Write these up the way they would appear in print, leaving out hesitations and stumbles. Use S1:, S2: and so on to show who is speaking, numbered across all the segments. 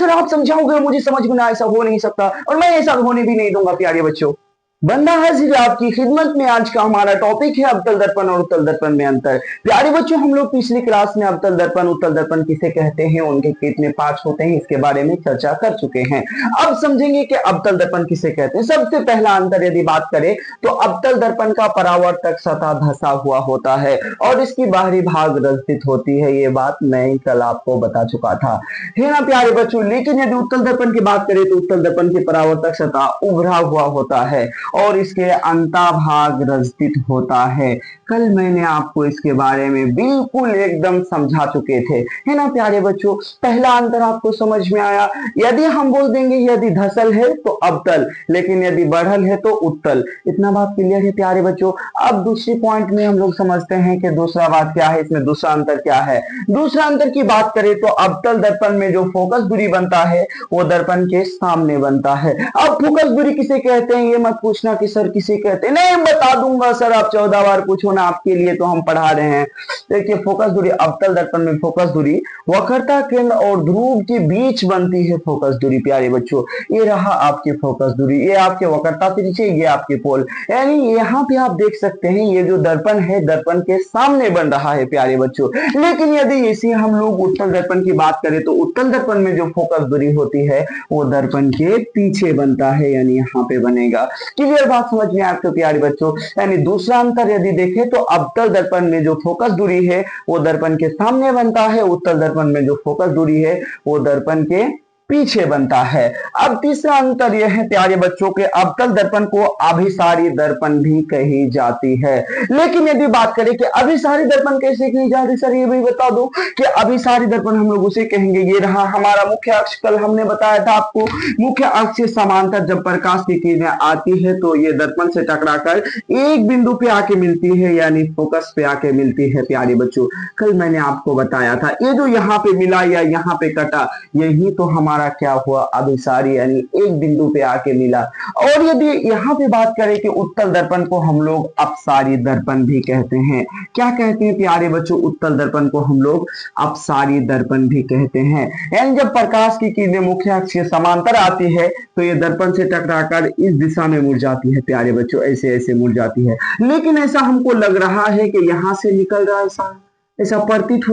S1: Sir आप समझाओगे, मुझे समझ में ना, ऐसा हो नहीं सकता और मैं ऐसा होने भी नहीं दूंगा। प्यारे बच्चों, बंदा हाजिर आपकी खिदमत में। आज का हमारा टॉपिक है अवतल दर्पण और उत्तल दर्पण में अंतर। प्यारे बच्चों, हम लोग पिछली क्लास में अवतल दर्पण उत्तल दर्पण किसे कहते हैं, उनके कितने पार्ट्स होते हैं, इसके बारे में चर्चा कर चुके हैं। अब समझेंगे कि अवतल दर्पण किसे कहते हैं। सबसे पहला अंतर यदि बात करें तो अवतल दर्पण का परावर्तक सतह धंसा हुआ होता है और इसकी बाहरी भाग रंजित होती है। ये बात मैं कल आपको बता चुका था, है ना प्यारे बच्चों। लेकिन यदि उत्तल दर्पण की बात करें तो उत्तल दर्पण की परावर्तक सतह उभरा हुआ होता है और इसके अंतःभाग रंजित होता है। कल मैंने आपको इसके बारे में बिल्कुल एकदम समझा चुके थे, है ना प्यारे बच्चों। पहला अंतर आपको समझ में आया। यदि हम बोल देंगे यदि धसल है तो अवतल, लेकिन यदि बढ़ल है तो उत्तल। इतना बात क्लियर है प्यारे बच्चों। अब दूसरी पॉइंट में हम लोग समझते हैं कि दूसरा बात क्या है, इसमें दूसरा अंतर क्या है। दूसरा अंतर की बात करें तो अवतल दर्पण में जो फोकस दूरी बनता है वो दर्पण के सामने बनता है। अब फोकस दूरी किसे कहते हैं ये मत पूछना कि सर किसे कहते हैं, नहीं बता दूंगा सर, आप 14 बार पूछो ना, आपके लिए तो हम पढ़ा रहे हैं। देखिए फोकस दूरी, अवतल दर्पण में फोकस दूरी वक्रता केंद्र और ध्रुव के बीच बनती है फोकस दूरी। प्यारे बच्चों, ये रहा आपकी फोकस दूरी, ये आपके वक्रता से नीचे, ये आपके पोल। यानी यहाँ पे आप देख सकते हैं ये जो दर्पण है दर्पण के सामने बन रहा है प्यारे बच्चों। लेकिन यदि इसी हम लोग उत्तल दर्पण की बात करें तो उत्तल दर्पण में जो फोकस दूरी होती है वो दर्पण के पीछे बनता है, यानी यहाँ पे बनेगा। क्लियर बात समझ में आपको प्यारे बच्चों। यानी दूसरा अंतर यदि देखें तो अवतल दर्पण में जो फोकस दूरी है वो दर्पण के सामने बनता है, उत्तल दर्पण में जो फोकस दूरी है वो दर्पण के पीछे बनता है। अब तीसरा अंतर यह है प्यारे बच्चों के अवतल दर्पण को अभिसारी दर्पण भी कही जाती है। लेकिन यदि बात करें कि अभिसारी दर्पण कैसे कही जाती, सर ये भी बता दो कि अभिसारी दर्पण हम लोग उसे कहेंगे, ये रहा हमारा मुख्य अक्ष। कल हमने बताया था आपको, मुख्य अक्ष से समांतर जब प्रकाश की किरणें आती है तो ये दर्पण से टकराकर एक बिंदु पे आके मिलती है, यानी फोकस पे आके मिलती है। प्यारे बच्चों, कल मैंने आपको बताया था ये जो यहाँ पे मिला या यहाँ पे कटा, यही तो हमारा क्या हुआ, अभिसारी, यानी एक बिंदु पे आके मिला। और यदि यहाँ पे बात करें कि उत्तल दर्पण को हम लोग अपसारी दर्पण भी कहते हैं। क्या कहते हैं प्यारे बच्चों, उत्तल दर्पण को हम लोग अपसारी दर्पण भी कहते हैं। यानी जब प्रकाश की किरणें मुख्य अक्ष के समांतर आती है तो ये दर्पण से टकराकर इस दिशा में मुड़ जाती है प्यारे बच्चों, ऐसे ऐसे मुड़ जाती है। लेकिन ऐसा हमको लग रहा है कि यहां से निकल रहा है, ऐसा प्रतीत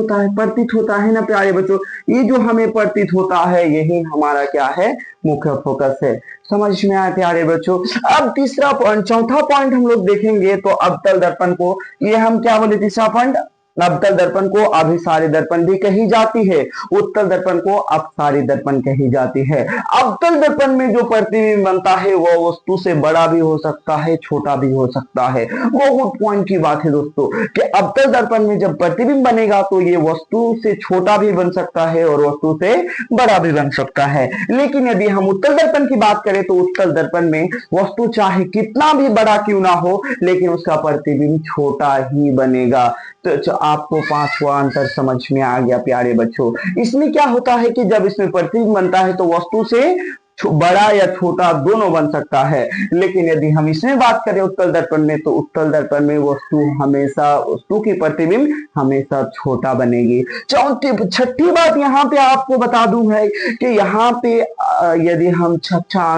S1: होता है ना प्यारे बच्चों। ये जो हमें प्रतीत होता है यही हमारा क्या है, मुख्य फोकस है। समझ में आया प्यारे बच्चों। अब तीसरा पॉइंट, चौथा पॉइंट हम लोग देखेंगे तो अवतल दर्पण को, ये हम क्या बोले, तीसरा पॉइंट, अवतल दर्पण को अभिसारी दर्पण भी कही जाती है, उत्तल दर्पण को अपसारी दर्पण कही जाती है। अवतल दर्पण में जो प्रतिबिंब बनता है वो वस्तु से बड़ा भी हो सकता है, छोटा भी हो सकता है। बहुत पॉइंट की बात है दोस्तों कि अवतल दर्पण में जब प्रतिबिंब बनेगा तो ये वस्तु से छोटा भी बन सकता है और वस्तु से बड़ा भी बन सकता है। लेकिन यदि हम उत्तल दर्पण की बात करें तो उत्तल दर्पण में वस्तु चाहे कितना भी बड़ा क्यों ना हो लेकिन उसका प्रतिबिंब छोटा ही बनेगा। तो आपको पांचवा अंतर समझ में आ गया प्यारे बच्चों। इसमें क्या होता है कि जब इसमें प्रतिबिंब बनता है तो वस्तु से बड़ा या छोटा दोनों बन सकता है। लेकिन यदि हम इसमें बात करें उत्तल दर्पण में तो उत्तल दर्पण में वस्तु की प्रतिबिंब हमेशा छोटा बनेगी। छठी बात यहाँ पे आपको बता दूं है कि यहाँ पे यदि हम छठा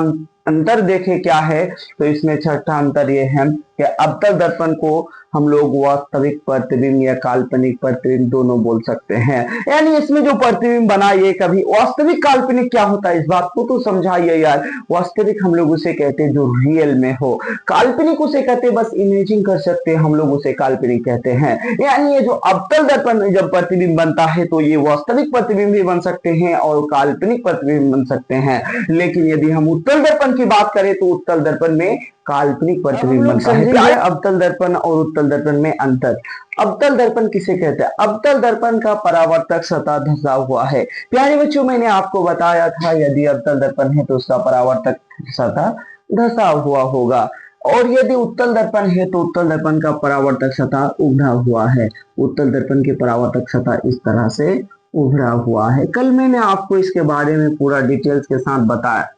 S1: अंतर देखें क्या है तो इसमें छठा अंतर ये है कि अवतल दर्पण को हम लोग वास्तविक प्रतिबिंब या काल्पनिक प्रतिबिंब दोनों बोल सकते हैं। यानी इसमें जो प्रतिबिंब बना ये कभी वास्तविक, काल्पनिक क्या होता है इस बात को तो समझाइए यार। वास्तविक हम लोग उसे कहते हैं जो रियल में हो, काल्पनिक उसे कहते हैं बस इमेजिन कर सकते हैं, हम लोग उसे काल्पनिक कहते हैं। यानी ये जो अवतल दर्पण में जब प्रतिबिंब बनता है तो ये वास्तविक प्रतिबिंब भी बन सकते हैं और काल्पनिक प्रतिबिंब बन सकते हैं। लेकिन यदि हम उत्तल दर्पण की बात करें तो उत्तल दर्पण में काल्पनिक प्रतिबिंब बनता है। अवतल दर्पण और उत्तल दर्पण में अंतर। अवतल दर्पण किसे कहते हैं, अवतल दर्पण का परावर्तक सतह धंसा हुआ है। प्यारे बच्चों, मैंने आपको बताया था यदि अवतल दर्पण है तो उसका परावर्तक सतह धंसा हुआ होगा और यदि उत्तल दर्पण है तो उत्तल दर्पण का परावर्तक सतह उभरा हुआ है। उत्तल दर्पण के परावर्तक सतह इस तरह से उभरा हुआ है। कल मैंने आपको इसके बारे में पूरा डिटेल्स के साथ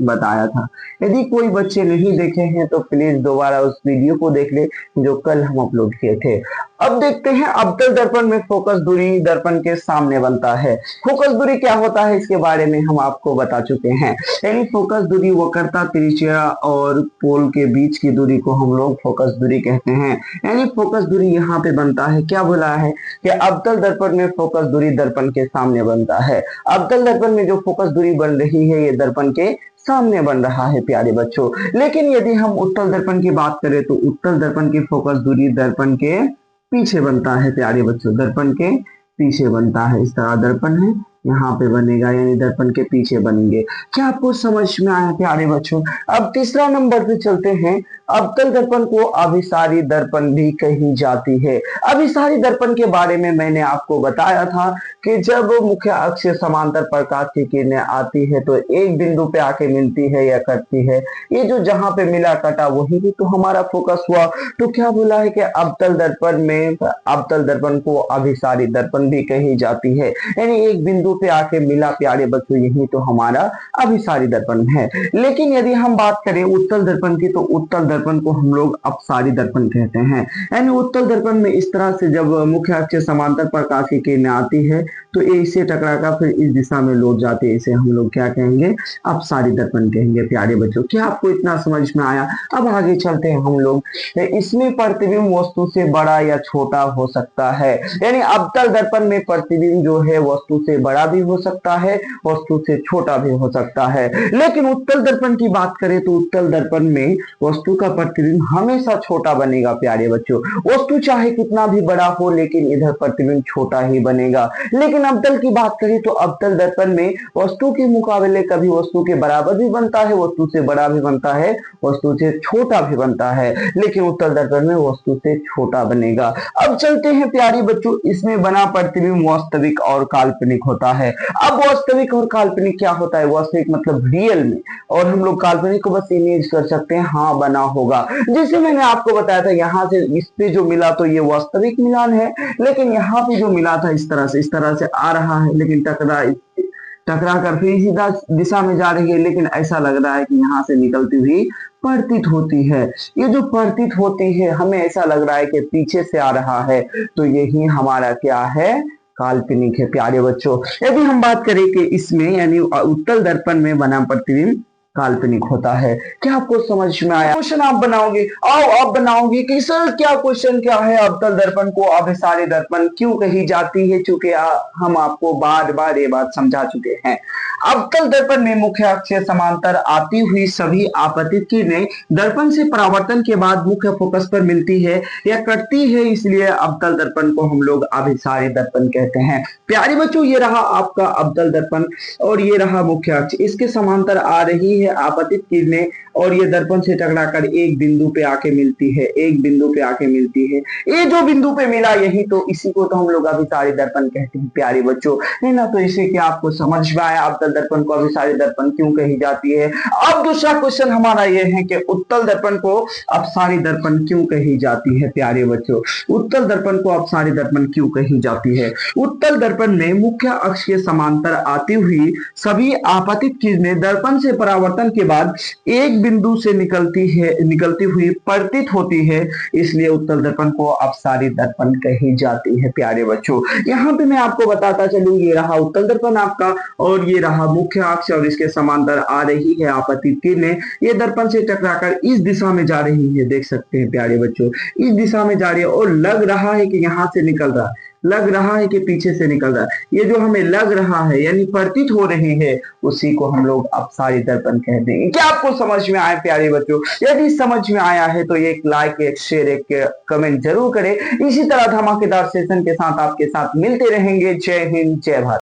S1: बताया था। यदि कोई बच्चे नहीं देखे हैं तो प्लीज दोबारा उस वीडियो को देख ले जो कल हम अपलोड किए थे। अब देखते हैं अवतल दर्पण में फोकस दूरी दर्पण के सामने बनता है। फोकस दूरी क्या होता है इसके बारे में हम आपको बता चुके हैं। यानी फोकस दूरी वक्रता त्रिज्या और पोल के बीच की दूरी को हम लोग फोकस दूरी कहते हैं। यानी फोकस दूरी यहाँ पे बनता है, क्या बोला है कि अवतल दर्पण में फोकस दूरी दर्पण के सामने बनता है। अवतल दर्पण में जो फोकस दूरी बन रही है ये दर्पण के सामने बन रहा है प्यारे बच्चों। लेकिन यदि हम उत्तल दर्पण की बात करें तो उत्तल दर्पण की फोकस दूरी दर्पण के पीछे बनता है प्यारे बच्चों, दर्पण के पीछे बनता है। इस तरह दर्पण है यहाँ पे बनेगा, यानी दर्पण के पीछे बनेंगे। क्या आपको समझ में आया प्यारे बच्चों? अब तीसरा नंबर पे चलते हैं। अवतल दर्पण को अभिसारी दर्पण भी कही जाती है। अभिसारी दर्पण के बारे में मैंने आपको बताया था कि जब मुख्य अक्ष से समांतर प्रकाश की किरणें आती है तो एक बिंदु पे आके मिलती है या कटती है। ये जो जहां पे मिला कटा वही भी तो हमारा फोकस हुआ। तो क्या बोला है कि अवतल दर्पण में अवतल दर्पण को अभिसारी दर्पण भी कही जाती है। यानी एक बिंदु पे आके मिला प्यारे बच्चों, यही तो हमारा अभिसारी दर्पण है। लेकिन यदि हम बात करें उत्तल दर्पण की तो उत्तल दर्पण को हम लोग अपसारी दर्पण कहते हैं। यानी उत्तल दर्पण में इस तरह से जब मुख्य अक्ष से समांतर प्रकाश की किरणें आती है तो इसे टकराकर फिर इस दिशा में लौट जाती है। इसे हम लोग क्या कहेंगे? अपसारी दर्पण कहेंगे प्यारे बच्चों। क्या आपको इतना समझ में आया? अब आगे चलते हैं हम लोग। इसमें प्रतिबिंब वस्तु से बड़ा या छोटा हो सकता है। यानी अवतल दर्पण में प्रतिबिंब जो है वस्तु से बड़ा भी हो सकता है, वस्तु से छोटा भी हो सकता है। लेकिन उत्तल दर्पण की बात करें तो उत्तल दर्पण में वस्तु का प्रतिबिंब हमेशा छोटा बनेगा प्यारे बच्चों। वस्तु चाहे कितना भी बड़ा हो लेकिन इधर प्रतिबिंब छोटा ही बनेगा। लेकिन अवतल की बात करें तो अवतल दर्पण में वस्तु के मुकाबले कभी वस्तु के बराबर भी बनता है, वस्तु से बड़ा भी बनता है, वस्तु से छोटा भी बनता है। लेकिन उत्तल दर्पण में वस्तु से छोटा बनेगा। अब चलते हैं प्यारे बच्चों, इसमें बना प्रतिबिंब वास्तविक और काल्पनिक होता है। अब वास्तविक और काल्पनिक क्या होता है? वास्तविक मतलब रियल में, और हम लोग काल्पनिक को बस इमेज कर सकते हैं, हाँ बना होगा। जैसे मैंने आपको बताया था यहाँ से इस पे जो मिला तो ये वास्तविक मिलान है, लेकिन यहाँ पे जो मिला था इस तरह से आ रहा है, लेकिन टकरा कर फिर इसी दिशा में जा रही है। लेकिन ऐसा लग रहा है कि यहाँ से निकलती हुई प्रतीत होती है। ये जो प्रतीत होती है हमें ऐसा लग रहा है कि पीछे से आ रहा है, तो यही हमारा क्या है? काल्पनिक है प्यारे बच्चों। यदि हम बात करें कि इसमें यानी उत्तल दर्पण में बना प्रतिबिंब काल्पनिक होता है। क्या आपको समझ में आया? क्वेश्चन आप बनाओगे, आओ आप बनाओगे कि सर क्या क्वेश्चन क्या है? अवतल दर्पण को अभिसारी दर्पण क्यों कही जाती है? चूंकि हम आपको बार बार ये बात समझा चुके हैं। अवतल दर्पण में मुख्य अक्ष से समांतर आती हुई सभी आपतित किरणें दर्पण से परावर्तन के बाद मुख्य फोकस पर मिलती है या कटती है, इसलिए अवतल दर्पण को हम लोग अभिसारी दर्पण कहते हैं। प्यारे बच्चों, ये रहा आपका अवतल दर्पण और ये रहा मुख्य अक्ष, इसके समांतर आ रही है आपतित किरणें और ये दर्पण से टकराकर एक बिंदु पे आके मिलती है, एक बिंदु पे आके मिलती है। ये जो बिंदु पे मिला यही तो, इसी को तो हम लोग अभिसारी दर्पण कहते हैं प्यारे बच्चों, है ना? तो इसे क्या आपको समझ में आया? अवतल दर्पण को अभिसारी दर्पण क्यों कही जाती है। अब दूसरा क्वेश्चन हमारा ये है कि उत्तल दर्पण को अपसारी दर्पण क्यों कही जाती है प्यारे बच्चों? उत्तल दर्पण को अपसारी दर्पण क्यों कही जाती है? उत्तल दर्पण में मुख्य अक्ष के समांतर आती हुई सभी आपतित किरणें दर्पण से परावर्तन के बाद एक बिंदु से निकलती हुई प्रतीत होती है, इसलिए उत्तल दर्पण को अपसारी दर्पण कही जाती है प्यारे बच्चों। यहाँ पे मैं आपको बताता चलूं, ये रहा उत्तल दर्पण आपका और ये रहा मुख्य अक्ष और इसके समांतर आ रही है आपतित किरणें, ये दर्पण से टकराकर इस दिशा में जा रही है, देख सकते हैं प्यारे बच्चों, इस दिशा में जा रही है और लग रहा है कि यहाँ से निकल रहा है, लग रहा है कि पीछे से निकल रहा है। ये जो हमें लग रहा है यानी प्रतीत हो रही है, उसी को हम लोग अपसारी दर्पण कहते हैं। क्या आपको समझ में आया प्यारे बच्चों? यदि समझ में आया है तो एक लाइक, एक शेयर, एक कमेंट जरूर करें। इसी तरह धमाकेदार सेशन के साथ आपके साथ मिलते रहेंगे। जय हिंद, जय भारत।